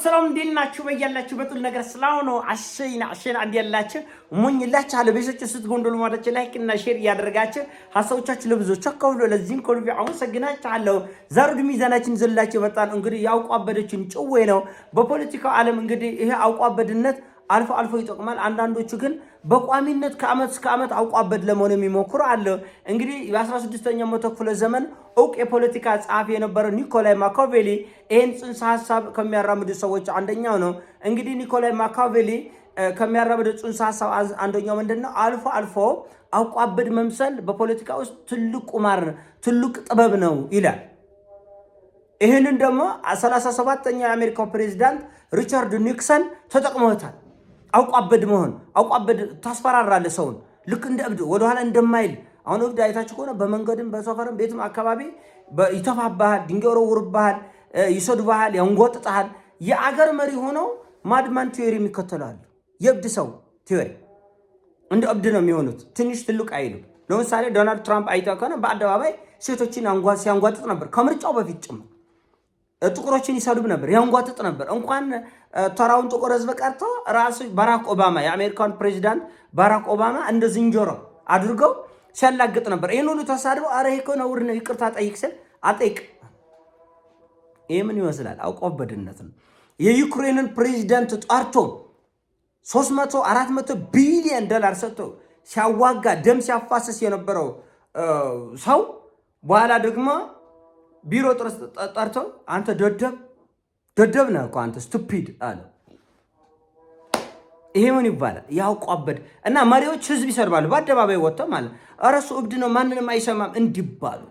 ሰላም እንዴናችሁ በያላችሁ በጥል ነገር ስላው ነው አሸና እንዲያላችሁ ሞኝላችሁ አለ በሰጭ ስትጎንዶሉ ማለት ላይክ እና ሼር ያደርጋችሁ ሐሳቦቻችሁ ለብዙዎች አካውሎ ለዚህም ኮልቪ አመሰግናችኋለሁ። ዛሬ ሚዛናችን ዘላችሁ በጣም እንግዲህ ያውቋበደችን ጭዌ ነው። በፖለቲካው ዓለም እንግዲህ ይሄ አውቋበድነት አልፎ ይጠቅማል። አንዳንዶቹ ግን በቋሚነት ከአመት እስከ አመት አውቋበድ ለመሆን የሚሞክሩ አለ። እንግዲህ በ16ኛው መቶ ክፍለ ዘመን እውቅ የፖለቲካ ጸሐፊ የነበረው ኒኮላይ ማኪያቬሊ ይሄን ጽንሰ ሐሳብ ከሚያራምዱ ሰዎች አንደኛው ነው። እንግዲህ ኒኮላይ ማኪያቬሊ ከሚያራምዱ ጽንሰ ሐሳብ አንደኛው ምንድነው? አልፎ አውቋበድ መምሰል በፖለቲካ ውስጥ ትልቅ ቁማር ትልቅ ጥበብ ነው ይላል። ይሄንን ደግሞ 37ኛው የአሜሪካው ፕሬዝዳንት ሪቻርድ ኒክሰን ተጠቅመውታል። አውቋበድ መሆን አውቋበድ ታስፈራራለህ ሰውን ልክ እንደ እብድ ወደ ኋላ እንደማይል። አሁን እብድ አይታችሁ ከሆነ በመንገድም በሰፈርም ቤትም አካባቢ ይተፋባሃል፣ ድንጋይ ወረውርብሃል፣ ይሰድብሃል፣ ያንጓጥጣሃል። የአገር መሪ ሆነው ማድማን ቲዮሪ የሚከተላሉ። የእብድ ሰው ቲዮሪ እንደ እብድ ነው የሚሆኑት። ትንሽ ትልቅ አይሉም። ለምሳሌ ዶናልድ ትራምፕ አይተው ከሆነ በአደባባይ ሴቶችን ሲያንጓጥጥ ነበር። ከምርጫው በፊት ጭምር ጥቁሮችን ይሰድብ ነበር፣ ያንጓጥጥ ነበር። እንኳን ተራውን ጥቁር ህዝብ ቀርቶ ራሱ ባራክ ኦባማ የአሜሪካን ፕሬዚዳንት ባራክ ኦባማ እንደ ዝንጀሮ አድርገው ሲያላግጥ ነበር። ይሄን ሁሉ ተሳድቦ አረ ይሄ እኮ ነውር ነው ይቅርታ ጠይቅ ስል አጠይቅ። ይሄ ምን ይመስላል? አውቆበድነት ነው። የዩክሬንን ፕሬዚዳንት ጠርቶ 300-400 ቢሊዮን ዶላር ሰጥቶ ሲያዋጋ ደም ሲያፋስስ የነበረው ሰው በኋላ ደግሞ ቢሮ ጠርቶ አንተ ደደብ ነህ እኮ አንተ ስቱፒድ አለ። ይሄ ምን ይባላል? ያውቋበድ እና መሪዎች ህዝብ ይሰድባሉ በአደባባይ ወጥተው ማለት ኧረ እሱ እብድ ነው ማንንም አይሰማም እንዲባሉ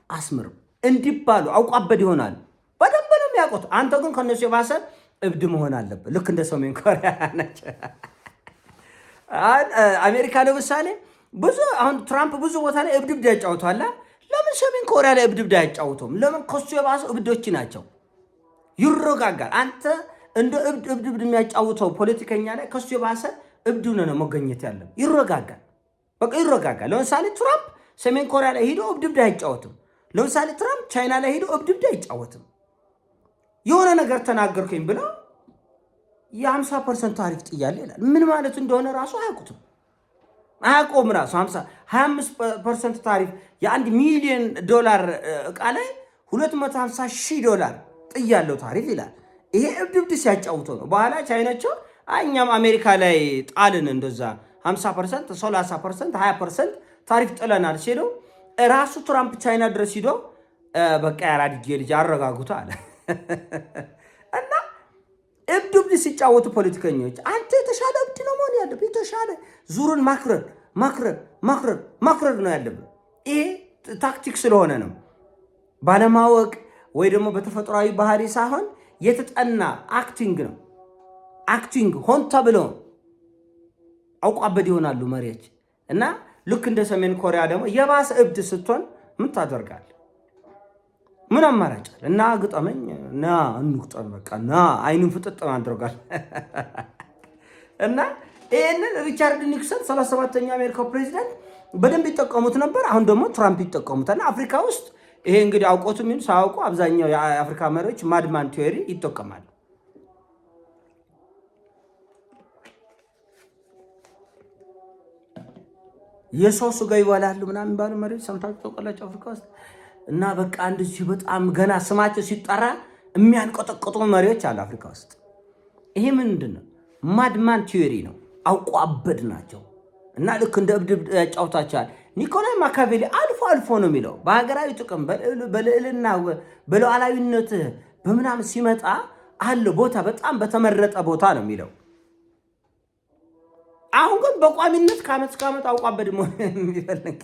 አስምር እንዲባሉ አውቋበድ ይሆናል። በደንብ ነው የሚያውቁት። አንተ ግን ከነሱ የባሰ እብድ መሆን አለበት። ልክ እንደ ሰሜን ኮሪያ ነች። አሜሪካ ለምሳሌ ብዙ አሁን ትራምፕ ብዙ ቦታ ላይ እብድ ያጫውቷል። ለምን ሰሜን ኮሪያ ላይ እብድ አያጫውቱም? ለምን? ከሱ የባሰ እብዶች ናቸው። ይረጋጋል። አንተ እንደ እብድ የሚያጫውተው ፖለቲከኛ ላይ ከሱ የባሰ እብድ ነው መገኘት ያለው። ይረጋጋል። በቃ ይረጋጋል። ለምሳሌ ትራምፕ ሰሜን ኮሪያ ላይ ሄዶ እብድ አይጫወትም። ለምሳሌ ትራምፕ ቻይና ላይ ሄዶ እብድ አይጫወትም። የሆነ ነገር ተናገርኩኝ ብለው የ50% ታሪፍ ጥያለ ይላል። ምን ማለት እንደሆነ ራሱ አያውቁትም። አያውቀውም ራሱ 25% ታሪፍ የ1 ሚሊዮን ዶላር እቃ ላይ $250,000 ጥያለው ታሪፍ ይላል። ይሄ እብድ ሲያጫውተው ነው። በኋላ ቻይናቸው እኛም አሜሪካ ላይ ጣልን እንደዛ 50%፣ 30%፣ 20% ታሪፍ ጥለናል ሲሉ ራሱ ትራምፕ ቻይና ድረስ ሂዶ በቃ ያራድጌ ልጅ አረጋጉታ አለ። እና እብድ ሲጫወቱ ፖለቲከኞች አንተ የተሻለ እብድ ነው መሆን ያለብህ። የተሻለ ዙሩን ማክረር ነው ያለብህ። ይሄ ታክቲክ ስለሆነ ነው። ባለማወቅ ወይ ደግሞ በተፈጥሯዊ ባህሪ ሳይሆን የተጠና አክቲንግ ነው። አክቲንግ ሆን ተብሎ አውቋበድ ይሆናሉ መሪዎች። እና ልክ እንደ ሰሜን ኮሪያ ደግሞ የባሰ እብድ ስትሆን ምን ታደርጋለህ? ምን አማራጭ አለ? እና ግጠመኝ እና እንቁጠም በቃ እና አይኑን ፍጥጥ ማድረጋል። እና ይሄንን ሪቻርድ ኒክሰን 37ኛው አሜሪካው ፕሬዚዳንት በደንብ ይጠቀሙት ነበር። አሁን ደግሞ ትራምፕ ይጠቀሙታል። አፍሪካ ውስጥ ይሄ እንግዲህ አውቆቱም ይሁን ሳያውቁ አብዛኛው የአፍሪካ መሪዎች ማድማን ቲዮሪ ይጠቀማሉ። የሰው ስጋ ይበላሉ ምናምን ባሉ መሪዎች ሰምታችሁ ታውቃላችሁ አፍሪካ ውስጥ። እና በቃ እንደዚህ በጣም ገና ስማቸው ሲጠራ የሚያንቀጠቅጡ መሪዎች አሉ አፍሪካ ውስጥ። ይሄ ምንድን ነው? ማድማን ቲዮሪ ነው። አውቋበድ ናቸው። እና ልክ እንደ እብድ ያጫውታቸዋል። ኒኮላይ ማኪያቬሊ አልፎ ነው የሚለው በሀገራዊ ጥቅም በልዕልና በሉዓላዊነት በምናምን ሲመጣ አለ ቦታ በጣም በተመረጠ ቦታ ነው የሚለው። አሁን ግን በቋሚነት ከዓመት እስከ ዓመት አውቋበድ መሆን የሚፈልግ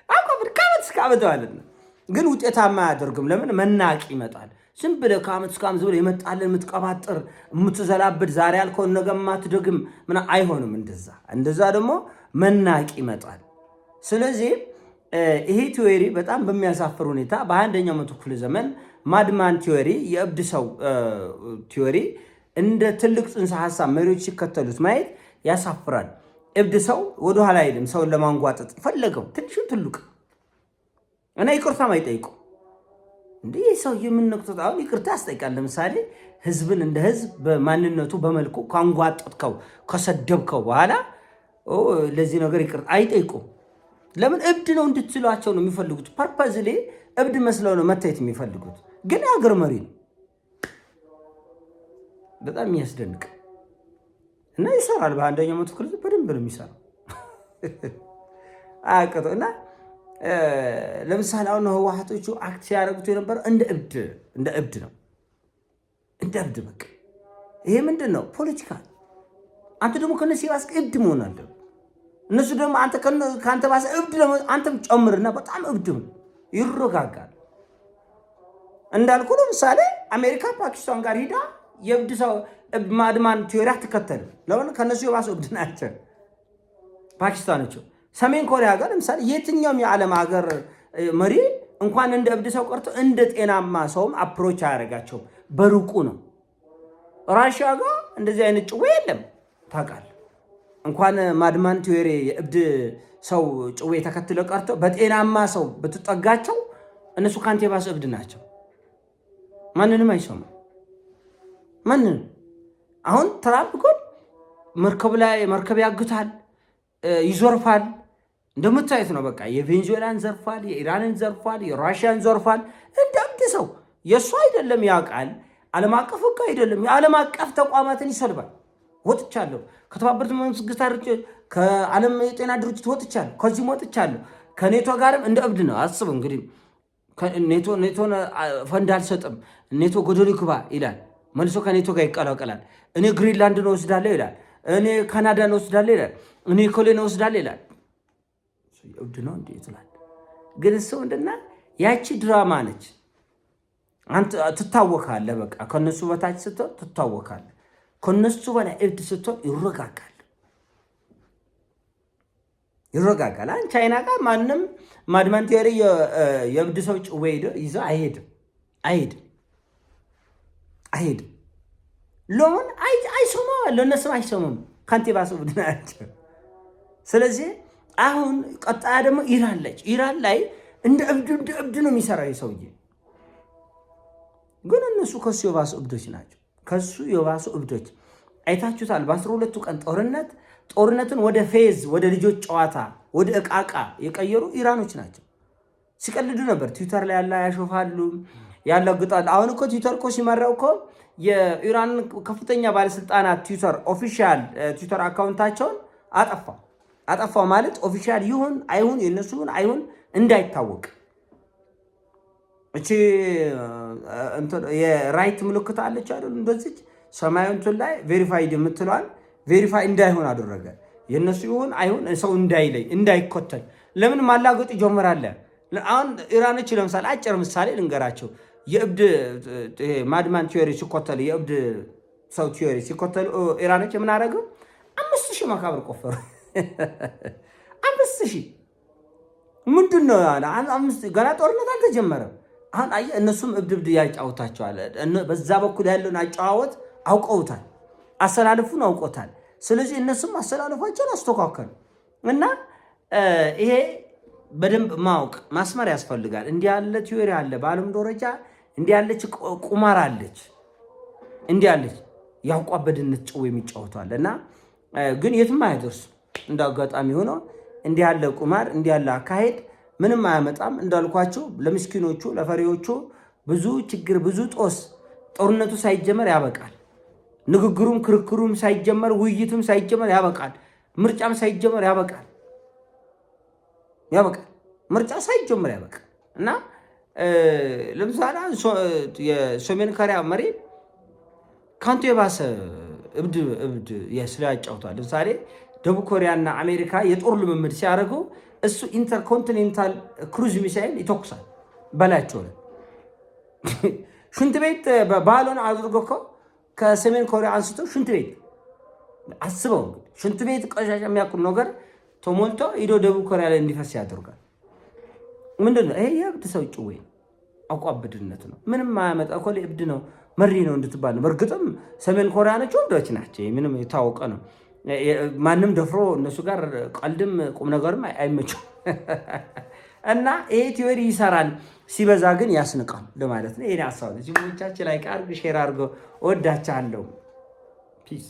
አውቋበድ ከዓመት እስከ ዓመት ማለት ነው። ግን ውጤታማ አያደርግም። ለምን? መናቅ ይመጣል። ዝም ብለህ ከዓመት እስከ ዓመት ብለህ የመጣልን የምትቀባጥር የምትዘላብድ ዛሬ ያልከውን ነገ የማትደግም ምን አይሆንም። እንደዛ ደግሞ መናቅ ይመጣል። ስለዚህ ይሄ ቲዮሪ በጣም በሚያሳፍር ሁኔታ በ21ኛው መቶ ክፍለ ዘመን ማድማን ቲዮሪ የእብድ ሰው ቲዮሪ እንደ ትልቅ ጽንሰ ሐሳብ መሪዎች ሲከተሉት ማየት ያሳፍራል። እብድ ሰው ወደኋላ አይልም። ሰውን ለማንጓጠጥ ፈለገው ትንሹን ትልቅ እና ይቅርታም አይጠይቁ እንዴ ሰው የምንነክተው አሁን ይቅርታ ያስጠይቃል። ለምሳሌ ህዝብን እንደ ህዝብ በማንነቱ በመልኩ ካንጓጠጥከው ከሰደብከው በኋላ ለዚህ ነገር ይቅርታ አይጠይቁም። ለምን እብድ ነው እንድትሏቸው ነው የሚፈልጉት። ፐርፐዝሊ እብድ መስለው ነው መታየት የሚፈልጉት። ግን የሀገር መሪ ነው። በጣም የሚያስደንቅ እና ይሰራል። በአንደኛው መቶ ክፍለ በደንብ ነው የሚሰራው። አያውቅም። እና ለምሳሌ አሁን ህወሓቶቹ አክት ሲያደርጉት የነበረው እንደ እብድ ነው። እንደ እብድ በቃ ይሄ ምንድን ነው? ፖለቲካ። አንተ ደግሞ ከነሱ የባሰ እብድ መሆን አለ። እነሱ ደግሞ አንተ ከአንተ ባሰ እብድ ደግሞ አንተም ጨምርና በጣም እብድ ይረጋጋል። እንዳልኩ ለምሳሌ አሜሪካ ፓኪስታን ጋር ሂዳ የእብድ ሰው ማድማን ቲዮሪ አትከተልም። ለምን? ከነሱ የባሰ እብድ ናቸው ፓኪስታኖቹ። ሰሜን ኮሪያ ጋር ለምሳሌ የትኛውም የዓለም ሀገር መሪ እንኳን እንደ እብድ ሰው ቀርቶ እንደ ጤናማ ሰውም አፕሮች አያደርጋቸውም። በሩቁ ነው። ራሽያ ጋር እንደዚህ አይነት ጭዌ የለም ታውቃለህ። እንኳን ማድማን ቲዮሪ የእብድ ሰው ጭዌ ተከትለ ቀርቶ በጤናማ ሰው ብትጠጋቸው እነሱ ካንተ የባሰ እብድ ናቸው። ማንንም አይሰሙ። ማንንም አሁን ትራምፕ እኮ መርከብ ያግታል፣ ይዞርፋል። እንደምታዩት ነው። በቃ የቬንዙዌላን ዘርፋል፣ የኢራንን ዘርፋል፣ የራሽያን ዘርፋል። እንደ እብድ ሰው የእሱ አይደለም ያውቃል። ዓለም አቀፍ ህግ አይደለም። የዓለም አቀፍ ተቋማትን ይሰልባል። ወጥቻለሁ፣ ከተባበሩት መንግስታት ከዓለም የጤና ድርጅት ወጥቻለሁ፣ ከዚህም ወጥቻለሁ። ከኔቶ ጋርም እንደ እብድ ነው። አስቡ እንግዲህ ኔቶን ፈንድ አልሰጥም፣ ኔቶ ጎደሎ ይግባ ይላል። መልሶ ከኔቶ ጋር ይቀላቀላል። እኔ ግሪንላንድን ወስዳለሁ ይላል። እኔ ካናዳን ወስዳለሁ ይላል። እኔ ኮሌን ወስዳለሁ ይላል። እብድ ነው እንዴ ትላል። ግን እሱ ምንድና ያቺ ድራማ ነች። አንተ ትታወካለህ። በቃ ከነሱ በታች ስትሆን ትታወካለህ። ከነሱ በላይ እብድ ስትሆን ይረጋጋል። ቻይና ጋር ማንም ማድማን ቲዮሪ የእብድ ሰው ጭዌ ይዞ አይሄድም። ለምን? አይሰማም። ለእነሱም አይሰሙም። ካንተ የባሰ እብድ ናቸው። ስለዚህ አሁን ቀጣያ ደግሞ ኢራን ላይ እንደ እብድ ነው የሚሰራው ሰውዬ። ግን እነሱ ከሱ የባሱ እብዶች ናቸው። ከሱ የባሱ እብዶች አይታችሁታል። በ12ቱ ቀን ጦርነትን ወደ ፌዝ፣ ወደ ልጆች ጨዋታ፣ ወደ እቃቃ የቀየሩ ኢራኖች ናቸው። ሲቀልዱ ነበር። ትዊተር ላይ ያሾፋሉ፣ ያለግጣሉ። አሁን እኮ ትዊተር እኮ ሲመራው እኮ የኢራን ከፍተኛ ባለስልጣናት ትዊተር ኦፊሻል ትዊተር አካውንታቸውን አጠፋ ማለት ኦፊሻል ይሁን አይሁን የነሱ አይሁን እንዳይታወቅ እቺ የራይት ምልክት አለች አይደል? እንደዚህ ሰማያዊ እንትን ላይ ቬሪፋይድ የምትለዋል ቬሪፋይ እንዳይሆን አደረገ። የነሱ ይሁን አይሁን ሰው እንዳይለይ እንዳይኮተል። ለምን ማላገጥ ይጀምራል? አሁን ኢራኖች ለምሳሌ አጭር ምሳሌ ልንገራቸው። የእብድ ማድማን ቲዮሪ ሲኮተል የእብድ ሰው ቲዮሪ ሲኮተል ኢራኖች ምን አደረገው? 5000 መቃብር ቆፈሩ። 5000 ምንድን ነው? ገና ጦርነት አልተጀመረም። አሁን አየህ፣ እነሱም እብድ ያጫውታቸዋል። በዛ በኩል ያለውን አጫዋወት አውቀውታል፣ አሰላለፉን አውቀውታል። ስለዚህ እነሱም አሰላለፋቸውን አስተካከሉ እና ይሄ በደንብ ማወቅ ማስመር ያስፈልጋል። እንዲህ ያለ ቲዮሪ አለ በዓለም ደረጃ፣ እንዲህ ያለች ቁማር አለች፣ እንዲህ ያለች ያውቋበድነት ጭው የሚጫወቷል እና ግን የትም አይደርሱ። እንደ አጋጣሚ ሆኖ እንዲህ ያለ ቁማር እንዲህ ያለ አካሄድ ምንም አያመጣም። እንዳልኳቸው ለምስኪኖቹ ለፈሪዎቹ ብዙ ችግር ብዙ ጦስ። ጦርነቱ ሳይጀመር ያበቃል። ንግግሩም ክርክሩም ሳይጀመር ውይይቱም ሳይጀመር ያበቃል። ምርጫም ሳይጀመር ያበቃል። ምርጫ ሳይጀመር ያበቃል እና ለምሳሌ የሰሜን ኮሪያ መሪ ካንቱ የባሰ እብድ ያጫውታል። ለምሳሌ ደቡብ ኮሪያና አሜሪካ የጦር ልምምድ ሲያደርጉ እሱ ኢንተርኮንቲኔንታል ክሩዝ ሚሳይል ይተኩሳል በላቸው ላይ። ሽንት ቤት ባሎን አድርጎ እኮ ከሰሜን ኮሪያ አንስቶ ሽንት ቤት አስበው፣ ሽንት ቤት ቆሻሻ የሚያክል ነገር ተሞልቶ ሂዶ ደቡብ ኮሪያ ላይ እንዲፈስ ያደርጋል። ምንድን ነው ይሄ? የእብድ ሰው ጭዌ አቋብድነት ነው። ምንም ማያመጣ እኮ እብድ ነው መሪ ነው እንድትባል ነው። በእርግጥም ሰሜን ኮሪያኖች እብዶች ናቸው። ምንም የታወቀ ነው። ማንም ደፍሮ እነሱ ጋር ቀልድም ቁም ነገርም አይመችም። እና ይሄ ቲዮሪ ይሰራል፣ ሲበዛ ግን ያስንቃል ለማለት ነው። ይሄን ሀሳብ ነው። ጅሞቻችን ላይ ቃርግ ሼር አድርገው። ወዳቻለሁ። ፒስ